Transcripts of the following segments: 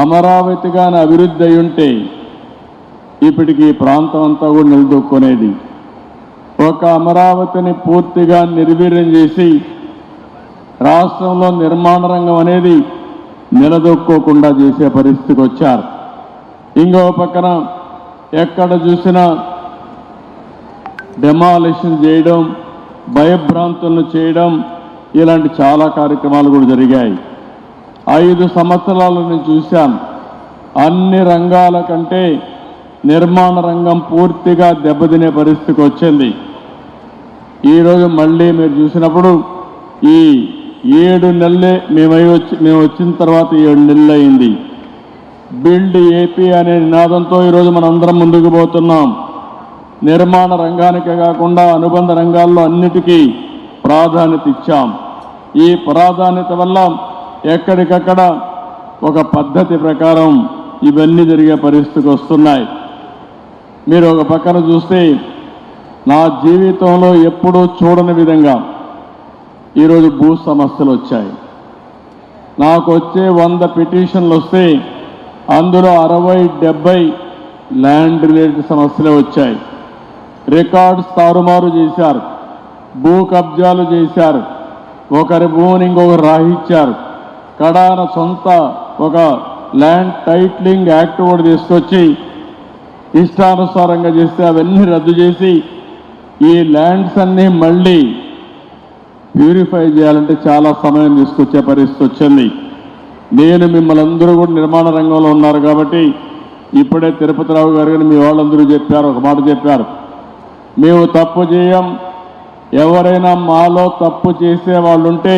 అమరావతిగానే అభివృద్ధి అయి ఉంటే ఇప్పటికి ఈ ప్రాంతం అంతా కూడా నిలదొక్కునేది. ఒక అమరావతిని పూర్తిగా నిర్వీర్యం చేసి రాష్ట్రంలో నిర్మాణ రంగం అనేది నిలదొక్కోకుండా చేసే పరిస్థితికి వచ్చారు. ఇంకో పక్కన ఎక్కడ చూసినా డెమాలిషన్ చేయడం, భయభ్రాంతులను చేయడం, ఇలాంటి చాలా కార్యక్రమాలు కూడా జరిగాయి. 5 సంవత్సరాలు నేను చూశాను. అన్ని రంగాల కంటే నిర్మాణ రంగం పూర్తిగా దెబ్బతినే పరిస్థితికి వచ్చింది. ఈరోజు మళ్ళీ మీరు చూసినప్పుడు ఈ 7 నెలలే మేము వచ్చిన తర్వాత 7 నెలలు అయింది. బిల్డ్ ఏపీ అనే నినాదంతో ఈరోజు మనందరం ముందుకు పోతున్నాం. నిర్మాణ రంగానికే కాకుండా అనుబంధ రంగాల్లో అన్నిటికీ ప్రాధాన్యత ఇచ్చాం. ఈ ప్రాధాన్యత వల్ల ఎక్కడికక్కడ ఒక పద్ధతి ప్రకారం ఇవన్నీ జరిగే పరిస్థితికి వస్తున్నాయి. మీరు ఒక పక్కన చూస్తే నా జీవితంలో ఎప్పుడూ చూడని విధంగా ఈరోజు భూ సమస్యలు వచ్చాయి. నాకు వచ్చే 100 పిటిషన్లు వస్తే అందులో 60-70 ల్యాండ్ రిలేటెడ్ సమస్యలే వచ్చాయి. రికార్డ్స్ తారుమారు చేశారు, భూ కబ్జాలు చేశారు, ఒకరి భూమిని ఇంకొకరు రాహించారు. కడాన సొంత ఒక ల్యాండ్ టైట్లింగ్ యాక్ట్ కూడా తీసుకొచ్చి ఇష్టానుసారంగా చేస్తే అవన్నీ రద్దు చేసి ఈ ల్యాండ్స్ అన్నీ మళ్ళీ ప్యూరిఫై చేయాలంటే చాలా సమయం తీసుకొచ్చే పరిస్థితి వచ్చింది. నేను మిమ్మల్ని అందరూ కూడా నిర్మాణ రంగంలో ఉన్నారు కాబట్టి ఇప్పుడే తిరుపతిరావు గారు కానీ మీ వాళ్ళందరూ చెప్పారు, ఒక మాట చెప్పారు, మేము తప్పు చేయం, ఎవరైనా మాలో తప్పు చేసే వాళ్ళు ఉంటే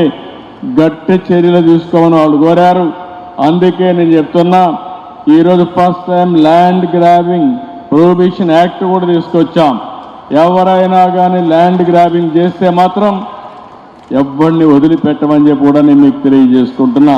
గట్టి చర్యలు తీసుకోమని వాళ్ళు కోరారు. అందుకే నేను చెప్తున్నా, ఈరోజు first time land grabbing prohibition act కూడా తీసుకొచ్చాం. ఎవరైనా కానీ ల్యాండ్ గ్రాబింగ్ చేస్తే మాత్రం ఎవరిని వదిలిపెట్టమని చెప్పి కూడా నేను మీకు తెలియజేసుకుంటున్నా.